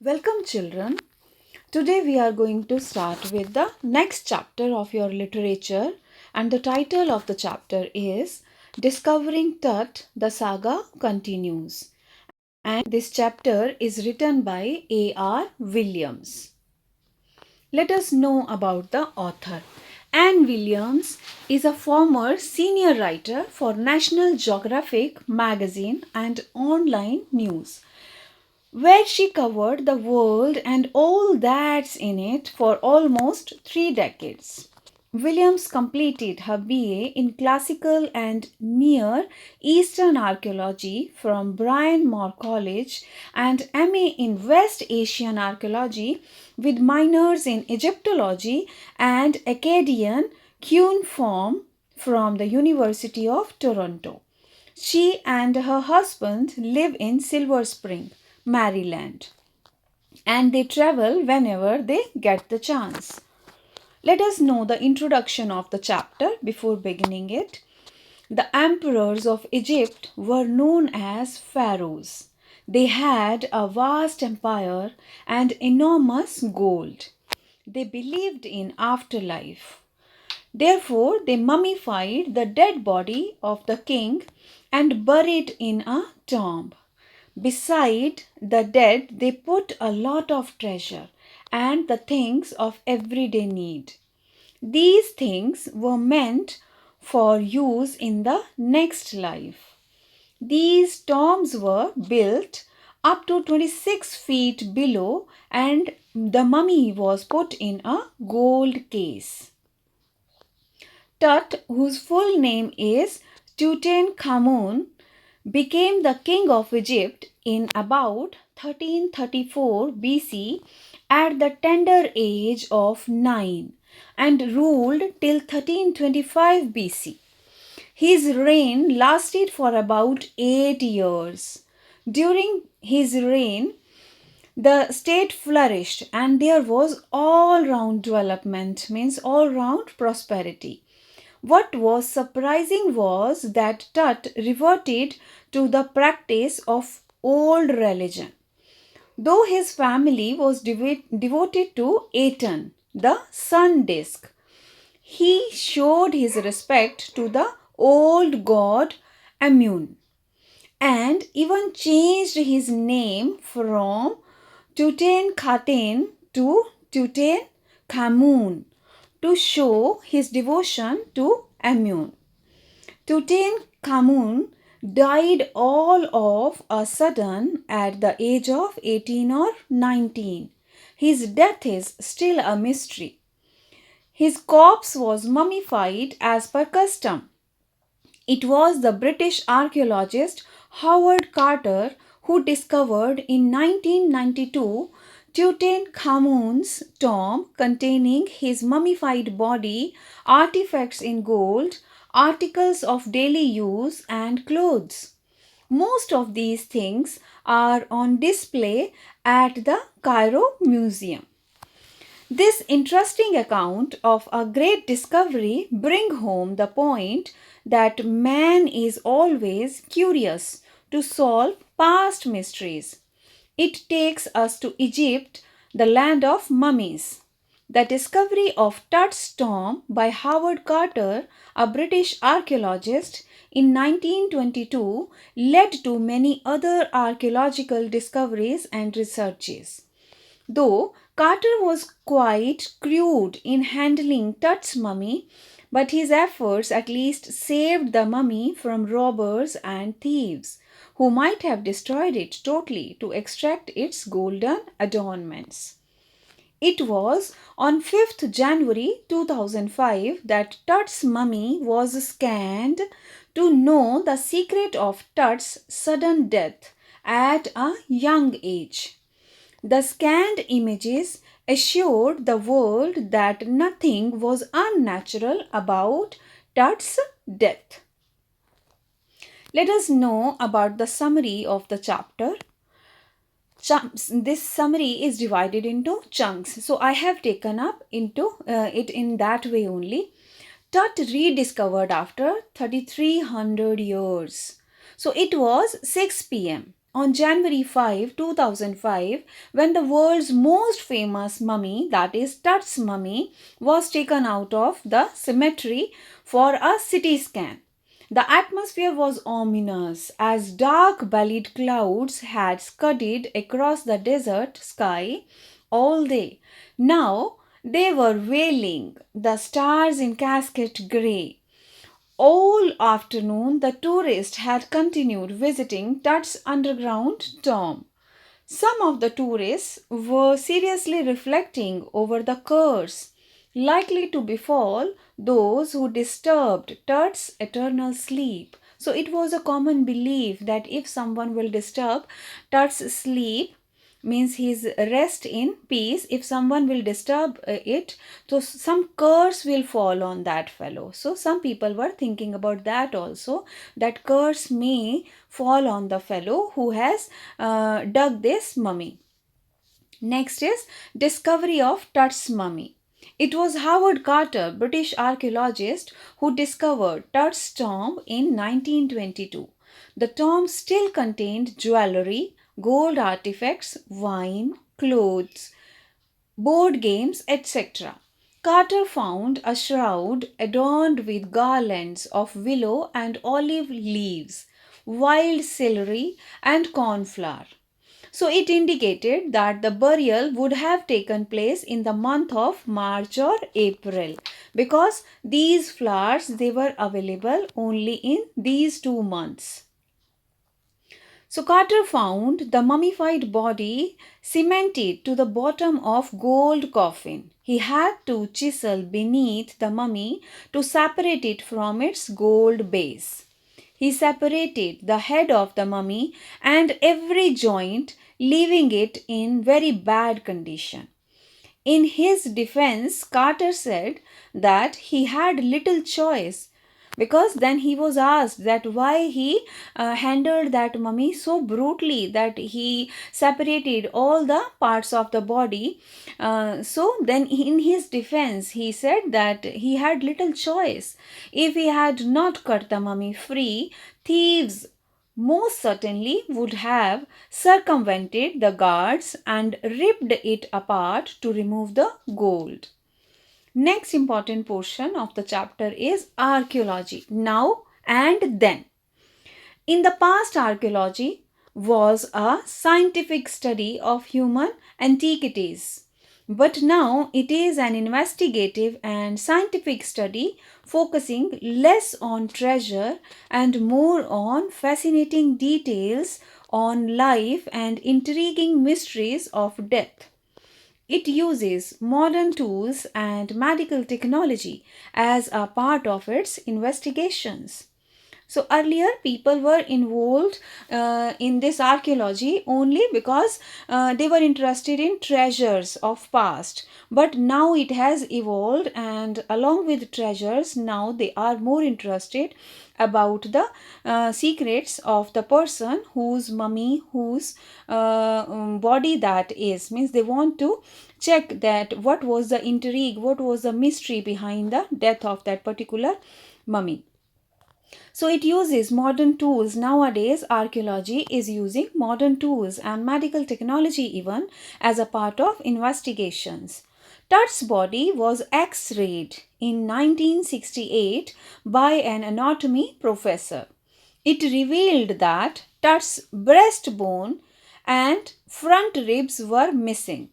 Welcome, children. Today we are going to start with the next chapter of your literature, and the title of the chapter is Discovering Tut, the Saga Continues. And this chapter is written by A.R. Williams. Let us know about the author. Anne Williams is a former senior writer for National Geographic magazine and online news, where she covered the world and all that's in it for almost 3 decades. Williams completed her BA in Classical and Near Eastern Archaeology from Bryn Mawr College and MA in West Asian Archaeology with minors in Egyptology and Akkadian cuneiform from the University of Toronto. She and her husband live in Silver Spring, Maryland, and they travel whenever they get the chance. Let us know the introduction of the chapter before beginning it. The emperors of Egypt were known as pharaohs. They had a vast empire and enormous gold. They believed in afterlife. Therefore, they mummified the dead body of the king and buried in a tomb. Beside the dead, they put a lot of treasure and the things of everyday need. These things were meant for use in the next life. These tombs were built up to 26 feet below, and the mummy was put in a gold case. Tut, whose full name is Tutankhamun, became the king of Egypt in about 1334 BC at the tender age of 9 and ruled till 1325 BC. His reign lasted for about 8 years. During his reign, the state flourished and there was all round development, means all round prosperity. What was surprising was that Tut reverted to the practice of old religion. Though his family was devoted to Aten, the sun disk, he showed his respect to the old god Amun and even changed his name from Tutankhaten to Tutankhamun to show his devotion to Amun. Tutankhamun died all of a sudden at the age of 18 or 19. His death is still a mystery. His corpse was mummified as per custom. It was the British archaeologist Howard Carter who discovered in 1992 Tutankhamun's tomb containing his mummified body, artifacts in gold, articles of daily use, and clothes. Most of these things are on display at the Cairo Museum. This interesting account of a great discovery brings home the point that man is always curious to solve past mysteries. It takes us to Egypt, the land of mummies. The discovery of Tut's tomb by Howard Carter, a British archaeologist, in 1922 led to many other archaeological discoveries and researches. Though Carter was quite crude in handling Tut's mummy, but his efforts at least saved the mummy from robbers and thieves, who might have destroyed it totally to extract its golden adornments. It was on 5th January 2005 that Tut's mummy was scanned to know the secret of Tut's sudden death at a young age. The scanned images assured the world that nothing was unnatural about Tut's death. Let us know about the summary of the chapter. This summary is divided into chunks. So I have taken up into it in that way only. Tut rediscovered after 3300 years. So it was 6 p.m. on January 5, 2005, when the world's most famous mummy, that is Tut's mummy, was taken out of the cemetery for a CT scan. The atmosphere was ominous as dark bellied clouds had scudded across the desert sky all day. Now they were veiling the stars in cascade grey. All afternoon, the tourists had continued visiting Tut's underground tomb. Some of the tourists were seriously reflecting over the curse likely to befall those who disturbed Tut's eternal sleep. So it was a common belief that if someone will disturb Tut's sleep, means his rest in peace, if someone will disturb it, so some curse will fall on that fellow. So some people were thinking about that also, that curse may fall on the fellow who has dug this mummy. Next is discovery of Tut's mummy. It was Howard Carter, British archaeologist, who discovered Tut's tomb in 1922. The tomb still contained jewelry, gold artifacts, wine, clothes, board games, etc. Carter found a shroud adorned with garlands of willow and olive leaves, wild celery, and cornflower. So it indicated that the burial would have taken place in the month of March or April, because these flowers, they were available only in these 2 months. So Carter found the mummified body cemented to the bottom of gold coffin. He had to chisel beneath the mummy to separate it from its gold base. He separated the head of the mummy and every joint, leaving it in very bad condition. In his defense, Carter said that he had little choice, because then he was asked that why he handled that mummy so brutally, that he separated all the parts of the body. So then in his defense he said that he had little choice. If he had not cut the mummy free, thieves most certainly would have circumvented the guards and ripped it apart to remove the gold. Next important portion of the chapter is archaeology. Now and then. In the past, archaeology was a scientific study of human antiquities. But now it is an investigative and scientific study focusing less on treasure and more on fascinating details on life and intriguing mysteries of death. It uses modern tools and medical technology as a part of its investigations. So earlier people were involved in this archaeology only because they were interested in treasures of past. But now it has evolved, and along with treasures, now they are more interested about the secrets of the person whose mummy, whose body that is. Means they want to check that what was the intrigue, what was the mystery behind the death of that particular mummy. So it uses modern tools. Nowadays, archaeology is using modern tools and medical technology even as a part of investigations. Tut's body was x-rayed in 1968 by an anatomy professor. It revealed that Tut's breastbone and front ribs were missing.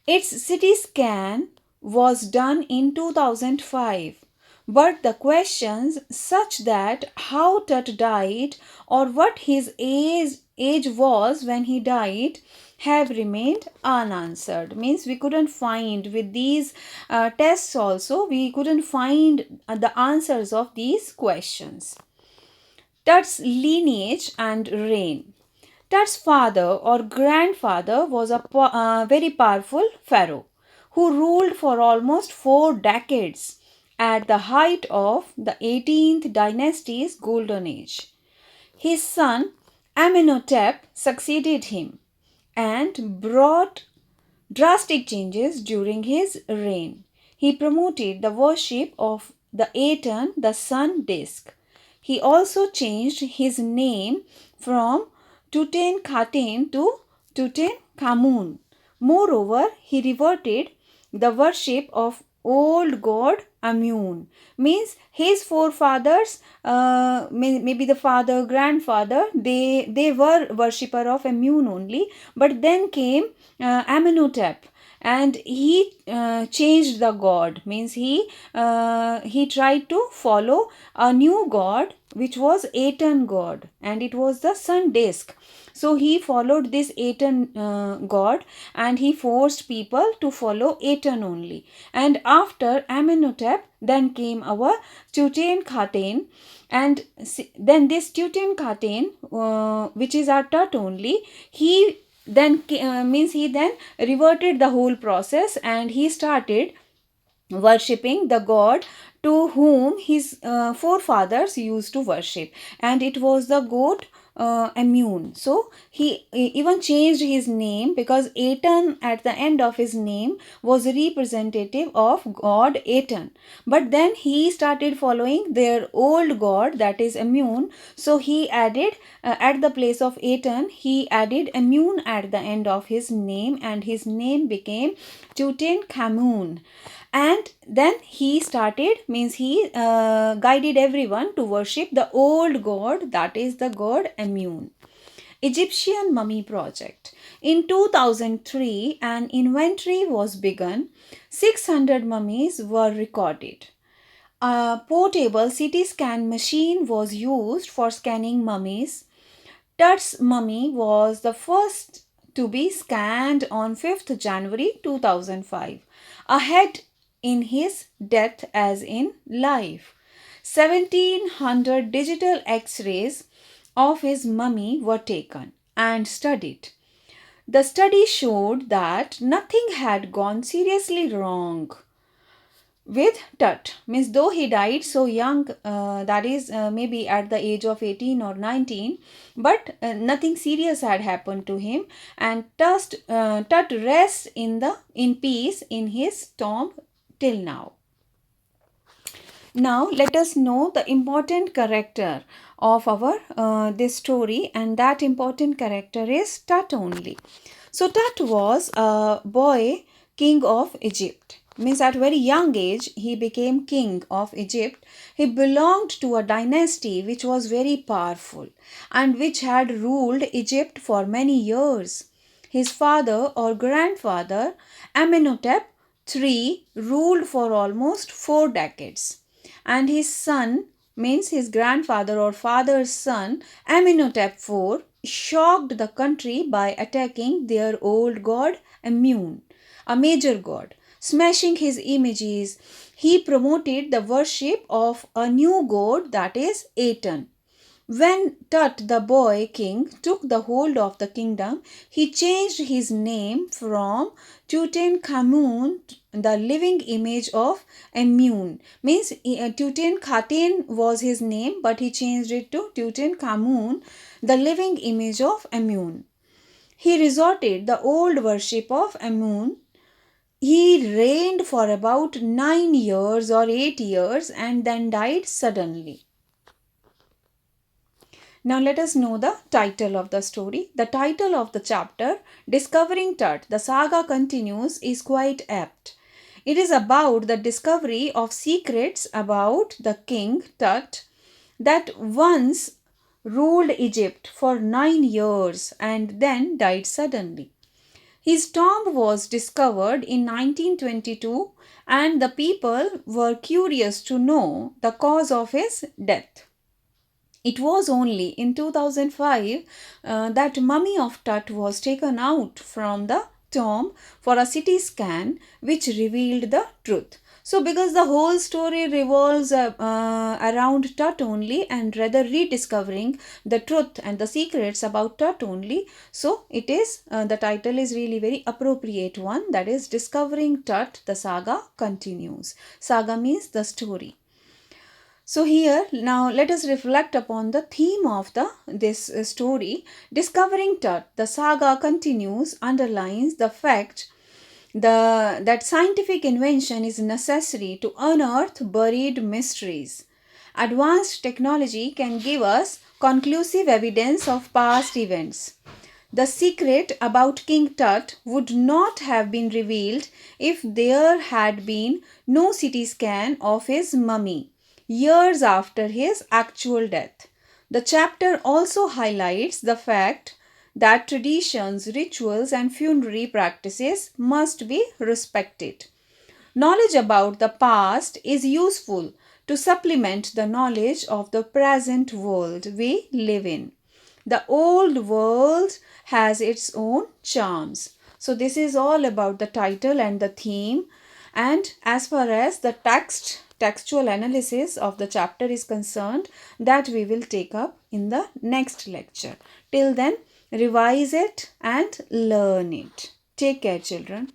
Its CT scan was done in 2005. But the questions such that how Tut died or what his age was when he died have remained unanswered. Means we couldn't find, with these tests also, we couldn't find the answers of these questions. Tut's lineage and reign. Tut's father or grandfather was a very powerful pharaoh who ruled for almost 4 decades at the height of the 18th dynasty's golden age. His son Amenhotep succeeded him and brought drastic changes during his reign. He promoted the worship of the Aten, the sun disk. He also changed his name from Tutankhaten to Tutankhamun. Moreover, he reverted the worship of old god Amun. Means his forefathers, maybe the father, grandfather, they were worshipper of Amun only. But then came Amenhotep, and he changed the god. Means he tried to follow a new god, which was Aten god, and it was the sun disk. So he followed this Aten god, and he forced people to follow Aten only. And after Amenhotep, then came our Tutankhaten, and then this Tutankhaten, which is our Tut only, he then means he then reverted the whole process, and he started worshipping the god to whom his forefathers used to worship, and it was the god Amun. So he even changed his name, because Aten at the end of his name was a representative of god Aten. But then he started following their old god, that is Amun. So he added at the place of Aten, he added Amun at the end of his name, and his name became Tutankhamun. And then he started, means he guided everyone to worship the old god, that is the god Amun. Egyptian Mummy Project. In 2003, an inventory was begun. 600 mummies were recorded. A portable CT scan machine was used for scanning mummies. Tut's mummy was the first to be scanned on 5th January 2005. Ahead in his death as in life. 1700 digital x-rays of his mummy were taken and studied. The study showed that nothing had gone seriously wrong with Tut. Means though he died so young, that is maybe at the age of 18 or 19, but nothing serious had happened to him, and Tut rests in peace in his tomb till now. Now let us know the important character of our this story, and that important character is Tut only. So Tut was a boy king of Egypt. Means at very young age he became king of Egypt. He belonged to a dynasty which was very powerful and which had ruled Egypt for many years. His father or grandfather Amenhotep III ruled for almost 4 decades, and his son, means his grandfather or father's son, Amenhotep IV, shocked the country by attacking their old god Amun, a major god. Smashing his images, he promoted the worship of a new god, that is Aten. When Tut, the boy king, took the hold of the kingdom, he changed his name from Tutankhamun, the living image of Amun. Means Tutankhaten was his name, but he changed it to Tutankhamun, the living image of Amun. He resorted the old worship of Amun. He reigned for about 9 years or 8 years and then died suddenly. Now let us know the title of the story. The title of the chapter, Discovering Tut, the saga continues, is quite apt. It is about the discovery of secrets about the king Tut that once ruled Egypt for 9 years and then died suddenly. His tomb was discovered in 1922, and the people were curious to know the cause of his death. It was only in 2005 that mummy of Tut was taken out from the tomb for a CT scan, which revealed the truth. So because the whole story revolves around Tut only, and rather rediscovering the truth and the secrets about Tut only, so it is the title is really very appropriate one, that is Discovering Tut, the saga continues. Saga means the story. So here now let us reflect upon the theme of this story. Discovering Tut, the saga continues, underlines the fact that scientific invention is necessary to unearth buried mysteries. Advanced technology can give us conclusive evidence of past events. The secret about King Tut would not have been revealed if there had been no CT scan of his mummy years after his actual death. The chapter also highlights the fact that traditions, rituals, and funerary practices must be respected. Knowledge about the past is useful to supplement the knowledge of the present world we live in. The old world has its own charms. So, this is all about the title and the theme. And as far as the textual analysis of the chapter is concerned, that we will take up in the next lecture. Till then, revise it and learn it. Take care, children.